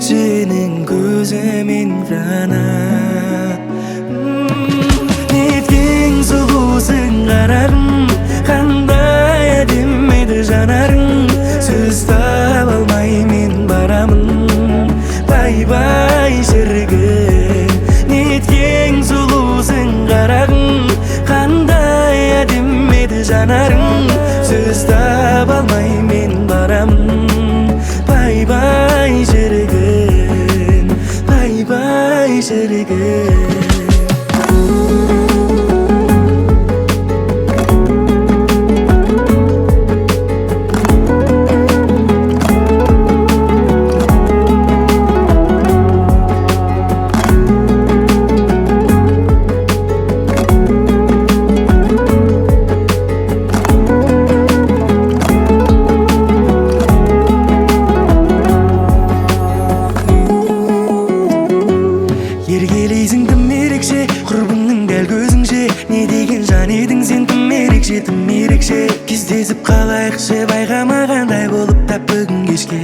сенің көзімен ғана неткен сұлусың қарағым, қандай әдемі еді жанарың. Сөз таба алмай мен барамын, бай-бай шіркін. Неткен сұлусың қарағым, қандай әдемі еді жанарың. Сөз таба алмай мен барамын, бай-бай шіркін, бай-бай шіркін. Еркелейсің тым ерекше, құрбыңның дәл көзіңше. Не деген жан едің сен, тым ерекше, тым ерекше. Кездесіп қалайықшы, байқамағандай болып тап бүгін кешке.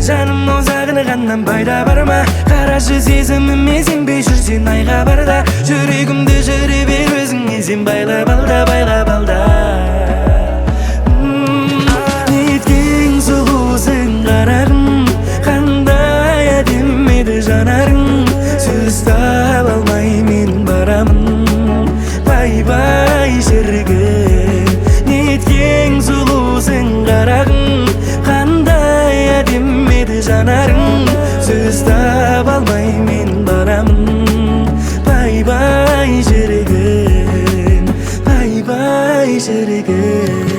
Жаным сағынғаннан пайда бар ма? Қарашы сезіміме сенбей жүрсен айға барда. Жүрегімді жүре бер өзіңе сен байлап алда, байлап алда. Неткен сұлусың қарағым, қандай әдемі еді жанарың. Сөз таба алмай мен барамын, бай-бай шіркін. Неткен сұлусың қарағым, қандай әдемі еді жанарың. Сөз таба алмай мен барамын, бай-бай шіркін, бай-бай шіркін.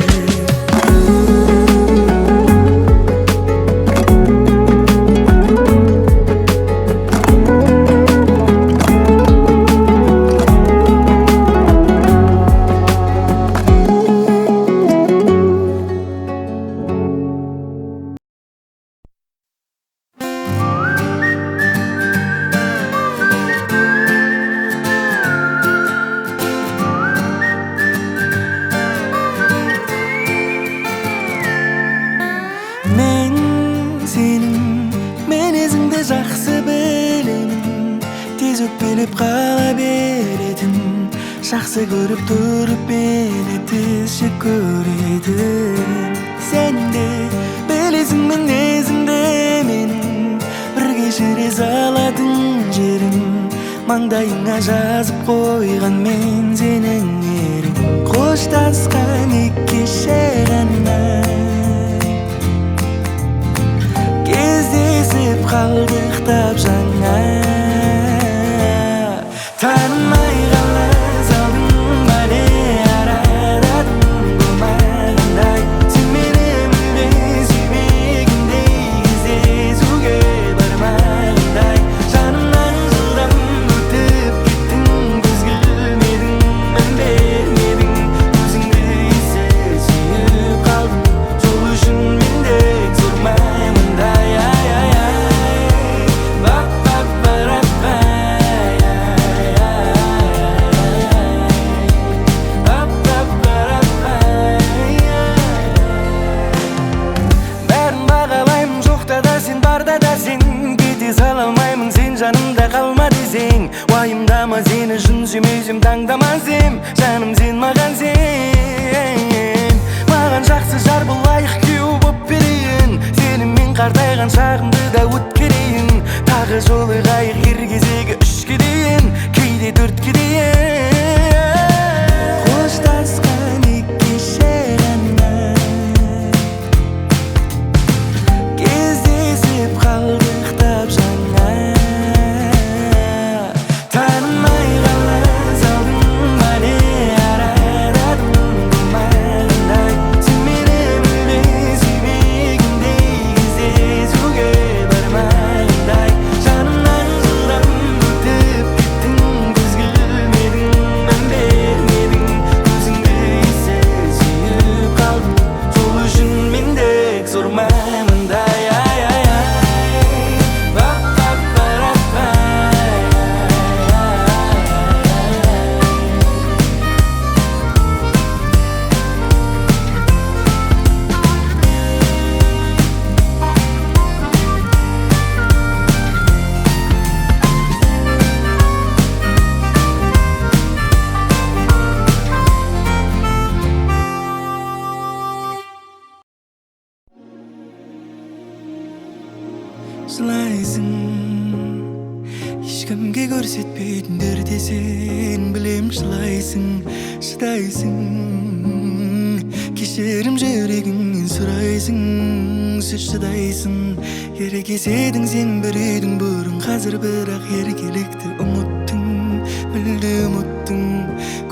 Жақсы білемін, тез өкпелеп қала беретін. Жақсы көріп тұрып мені тез жек көретін. Сен де білесің мінезіңді менің, бірге жүре салатын жерім. Маңдайыңа жазып қойған мен сенің ерің. Қоштасқан екі кеше ғана кездесіп қалдық тап жаңа. Танымай қала салдың бәле арададың болмағандай. Сен мені мүлде сүймегендей, кездесуге бармағандай. Жанымнан жылдам өтіп кеттің, көзге ілмедің, мән бермедің. Өзіңді ессіз сүйіп қалдым, сол үшін мен де зормаймын. Жанымда қалма десең, уайымдама, сені шын сүймесем таңдамасем. Жаным сен маған сен, маған жақсы жар бол, лайық күйеу боп берейін. Сенімен қартайған шағымды да өткерейін. Тағы жолығайық ер кезегі 3-ке дейін, кейде 4-ке дейін. Қоштасқан екі кеше ғана кездесіп қалдық тап жаңа. Танымай қала салдың жылайсың ешкімге көрсетпейтіндерде сен білем жылайсың шыдайсың кешірім жүрегіңнен сұрайсың сөз шыдайсың еркес едің сен бір үйдің бұрын қазір бірақ еркелікті ұмыттың мүлде ұмыттың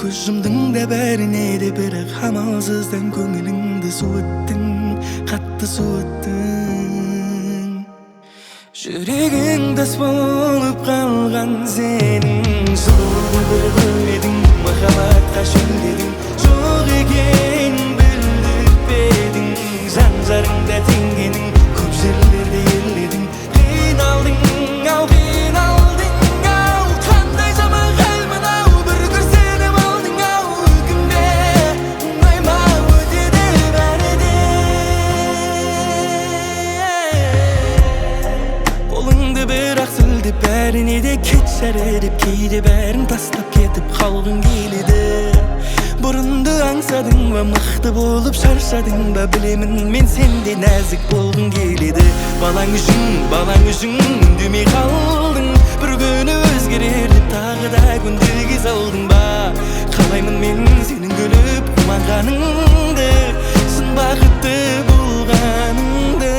көз жұмдың да бәріне де бірақ амалсыздан көңіліңді суыттың қатты суыттың жүрегің тас болып қалған сенің сұлу бір бөлмедің махаббатқа шөлдедің жоқ екен білдіртпедің жан жарыңда теңгенің көп жерлерде еледің қиналдың ау қиналдың ау қандай жаман хал мынау бір күрсініп алдың ау өкінбе оңай ма өтеді бәрі де қолыңды бірақ сілтеп бәріне де кетшәрі деп кейде бәрін тастап кетіп қалғың келеді бұрынды аңсадың ба мықты болып шаршадың ба білемін мен сенде нәзік болғың келеді балаң үшін үндемей қалдың бір күні өзгерер деп тағы да көндіге салдың ба қалаймын мен сенің күліп қуанғаныңды шын бақытты болғаныңды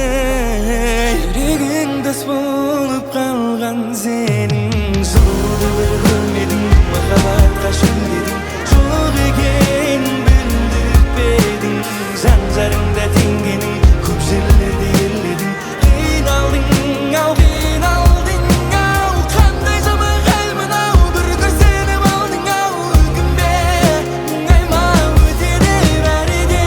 жүрегің тас болып қалған сенің жылуды бір бөлмедің махаббатқа шөлдедің жоқ екен білдіртпедің жан жарыңда теңгенің көп жерлерде еледің қиналдың ау қиналдың ау қандай жаман хал мынау бір күрсініп алдың ау өкінбе оңай ма өтеді бәрі де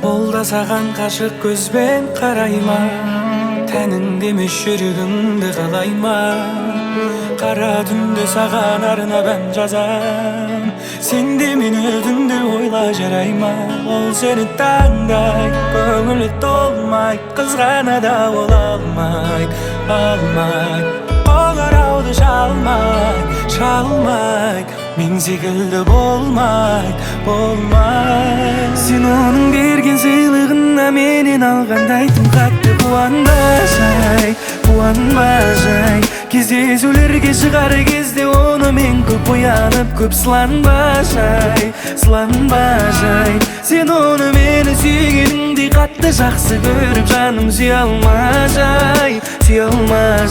Ол да саған қашық көзбен қарай ма тәніңде емес жүрегіңді қалай ма қара түнде саған арнап ән жазам сен де мені түнде ойла жарай ма ол сені таңдай көңілі толмай қызғана да ол алмай қоңырауды шалмай мен секілді болмай сен оның берген сыйлығына менен алғандай тым қатты қуанба жай кездесулерге шығар кезде онымен көп оянып көп сыланба жай сен оны мені сүйгеніңдей қатты жақсы көріп жаным сүйе алма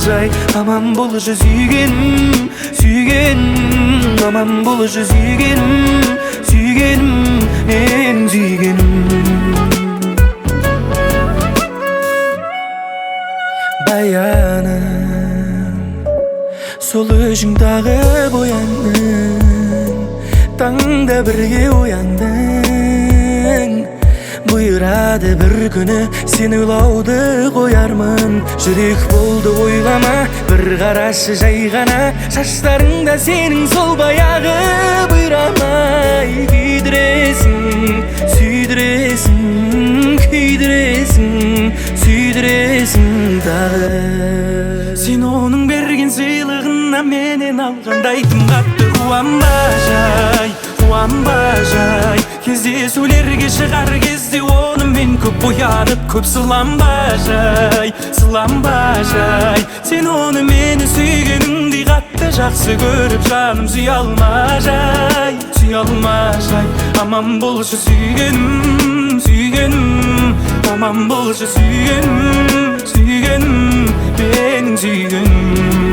жай аман болшы сүйгенім аман болшы сүйгенім менің сүйгенім баяным сол өзің тағып ояндың таңда бірге ояндың бұйырады бір күні сен ойлауды қоярмын жүрек болды ойлама бір қарашы жай ғана шаштарыңда сенің сол баяғы бұйрамай күйдіресің тағы сен оның берген сыйлығына менен алғандай тым қатты қуанба жай кездесулерге шығар кезде онымен көп оянып көп сыланба жай сен оны мені сүйгеніңдей қатты жақсы көріп жаным сүйе алма жай аман болшы сүйгенім аман болшы сүйгенім менің сүйгенім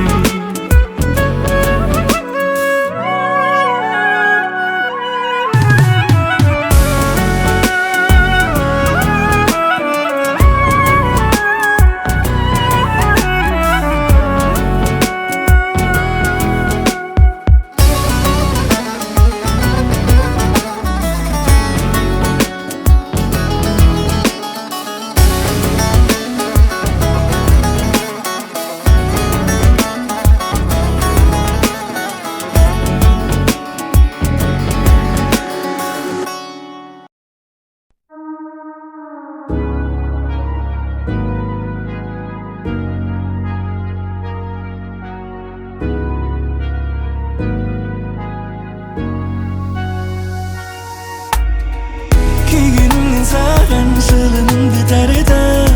Kuygunimden sağan жылынымды тарыдым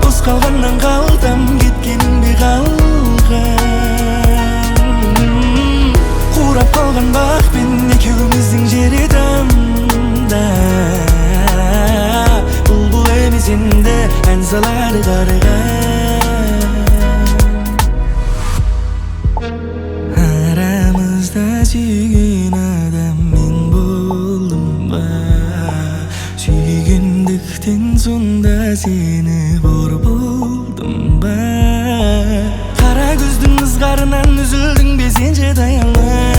Бос қалғаннан қалдым кеткеніңде қалған Қурап қалған бақпен екеуміздің жері дамда Бұлбұл емес енді ән салады қарыған Арамызда сүйген адам мен болдым ба Сүйгендіктен сонда сені бор болдым ба Қара көздің ызғарынан үзілдің бе сен шыдай алмай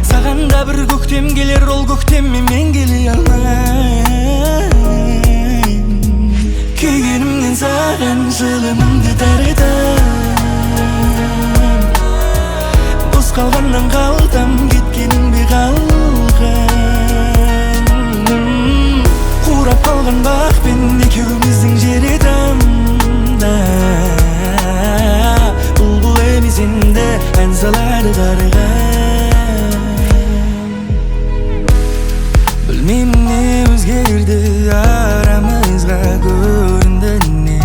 Саған да бір көктем келер, ол көктеммен мен келе алмай Күйгенімнен саған жылымымды тарыдым Бос қалғаннан қалдым кеткеніңде қалған Қурап қалған бақпен екеуміздің жері дамда Бұлбұл емес енді ән салады қарыған Білмеймін не өзгерді арамызға көрінді не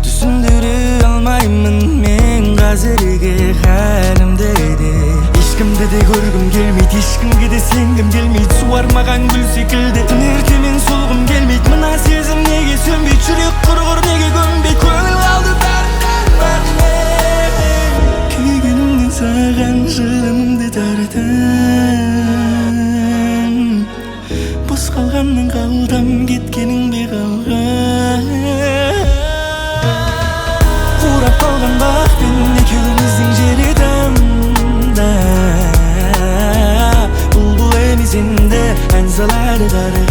Түсіндіре алмаймын мен қазіргі халімді де Ешкімді де көргім келмейді, ешкімге де сенгім келмейді Суармаған гүл секілді түн ертемен солғым келмейді Мына сезім неге сөнбейді, жүрек құрғыр неге көнбейді Көңіл қалды бәрінен Күйгенімнен саған жылымды тарыдым Бос қалғаннан қалдым кеткеніңде қалған Қурап қалған бақпен екеуміздің жері дамда Бұлбұл емес енді ән салады қарыған